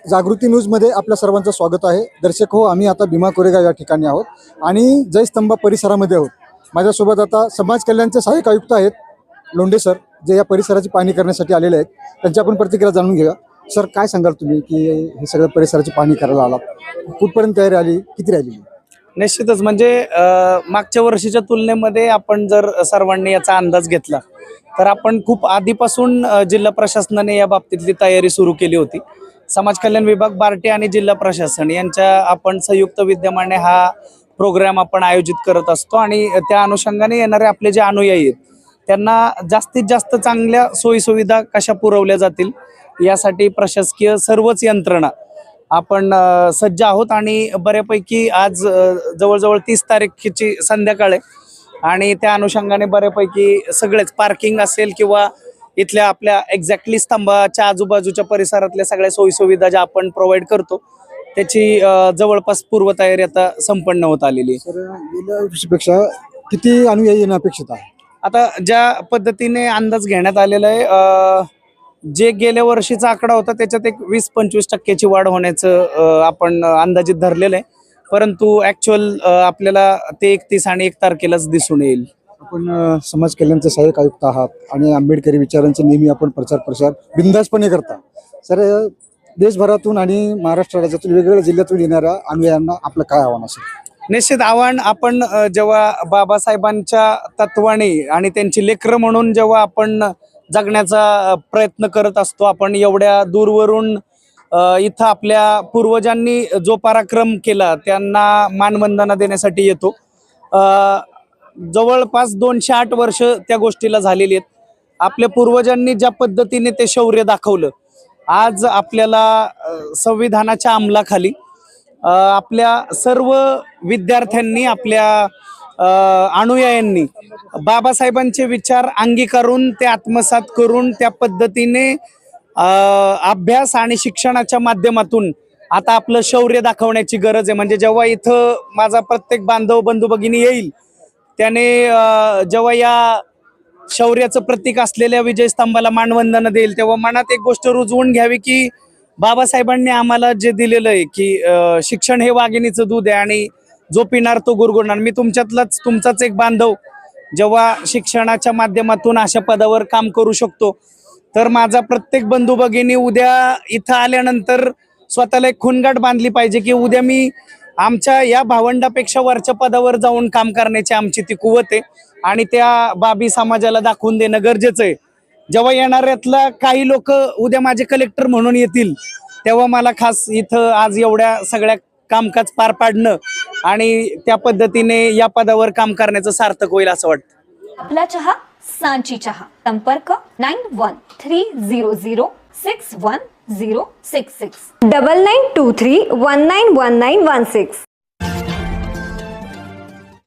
जागृती न्यूजमध्ये आपल्या सर्वांचं स्वागत आहे. दर्शक हो, आम्ही आता भीमा कोरेगाव या ठिकाणी आहोत आणि जयस्तंभ परिसरामध्ये आहोत. माझ्यासोबत आता समाज कल्याणचे सहाय्यक आयुक्त आहेत लोंढे सर, जे या परिसराची पाहणी करण्यासाठी आलेले आहेत. त्यांची आपण प्रतिक्रिया जाणून घेऊया. सर, काय सांगाल तुम्ही की हे सगळं परिसराची पाहणी करायला आलात? कुठपर्यंत तयारी आली, किती राहिली? निश्चितच म्हणजे मागच्या वर्षीच्या तुलनेमध्ये आपण जर सर्वांनी याचा अंदाज घेतला तर आपण खूप आधीपासून जिल्हा प्रशासनाने या बाबतीतली तयारी सुरू केली होती. समाज कल्याण विभाग, बार्टी आणि जिल्हा प्रशासन यांच्या आपण संयुक्त विद्यमाने हा प्रोग्राम आपण आयोजित करत असतो आणि त्या अनुषंगाने येणारे आपले जे अनुयायी आहेत त्यांना जास्तीत जास्त चांगल्या सोयीसुविधा कशा पुरवल्या जातील यासाठी प्रशासकीय सर्वच यंत्रणा आपण सज्ज आहोत. आणि बऱ्यापैकी आज जवळजवळ 30 तारखेची संध्याकाळ आहे आणि त्या अनुषंगाने बऱ्यापैकी सगळेच पार्किंग असेल किंवा इथल्या आपल्या एक्झॅक्टली स्तंभाच्या आजूबाजूच्या परिसरातल्या सगळ्या सोयीसुविधा ज्या आपण प्रोव्हाइड करतो त्याची जवळपास पूर्वतयारी आता संपन्न होत आलेली आहे. सर, गेल्या वर्षीपेक्षा किती अनुयायी येणं अपेक्षित आहे? आता ज्या पद्धतीने अंदाज घेण्यात आलेला आहे, जे गेल्या वर्षीचा आकडा होता त्याच्यात एक 20-25% वाढ होण्याचं आपण अंदाजित धरलेलं आहे. परंतु ऍक्च्युअल आपल्याला ते 31 आणि 1 तारखेलाच दिसून येईल. आपण समाज कल्याणचे सहाय्यक आयुक्त आहात आणि आंबेडकरी विचारांचे नेहमी आपण प्रचार बिनधास्तपणे करता. सर, देशभरातून आणि महाराष्ट्र राज्यातून वेगवेगळ्या जिल्ह्यातून येणाऱ्या अनुयायांना आपलं काय आव्हान असेल? निश्चित आव्हान आपण जेव्हा बाबासाहेबांच्या तत्वाने आणि त्यांची लेकरं म्हणून जेव्हा आपण जगण्याचा प्रयत्न करत असतो, आपण एवढ्या दूरवरून इथं आपल्या पूर्वजांनी जो पराक्रम केला त्यांना मानवंदना देण्यासाठी येतो. जवळपास 208 वर्ष त्या गोष्टीला झालेली आहेत. आपल्या पूर्वजांनी ज्या पद्धतीने ते शौर्य दाखवलं, आज आपल्याला संविधानाच्या अंमलाखाली आपल्या सर्व विद्यार्थ्यांनी, आपल्या अनुयायांनी बाबासाहेबांचे विचार अंगीकारून ते आत्मसात करून त्या पद्धतीने अभ्यास आणि शिक्षणाच्या माध्यमातून आता आपलं शौर्य दाखवण्याची गरज आहे. म्हणजे जेव्हा इथं माझा प्रत्येक बांधव, बंधू, भगिनी येईल त्याने जेव्हा या शौर्याचं प्रतीक असलेल्या विजयस्तंभाला मानवंदना देईल तेव्हा मनात एक गोष्ट रुजवून घ्यावी की बाबासाहेबांनी आम्हाला जे दिलेलं आहे की शिक्षण हे वाघिणीचं दूध आहे आणि जो पिणार तो गुरगुरणार. मी तुमचाच एक बांधव जेव्हा शिक्षणाच्या माध्यमातून अशा पदावर काम करू शकतो तर माझा प्रत्येक बंधू भगिनी उद्या इथं आल्यानंतर स्वतःला एक खुणगाठ बांधली पाहिजे की उद्या मी आमच्या या भावंडापेक्षा वरच्या पदावर जाऊन काम करण्याची आमची ती कुवत आहे आणि त्या बाबी समाजाला दाखवून देणं गरजेचं आहे. जेव्हा येणाऱ्यातला काही लोक उद्या माझे कलेक्टर म्हणून येतील तेव्हा मला खास इथं आज एवढ्या सगळ्या कामकाज पार पाडणं आणि त्या पद्धतीने या पदावर काम करण्याचं सार्थक होईल असं वाटतं. आपला चहा सांची चहा. संपर्क 9130061066 9923191916.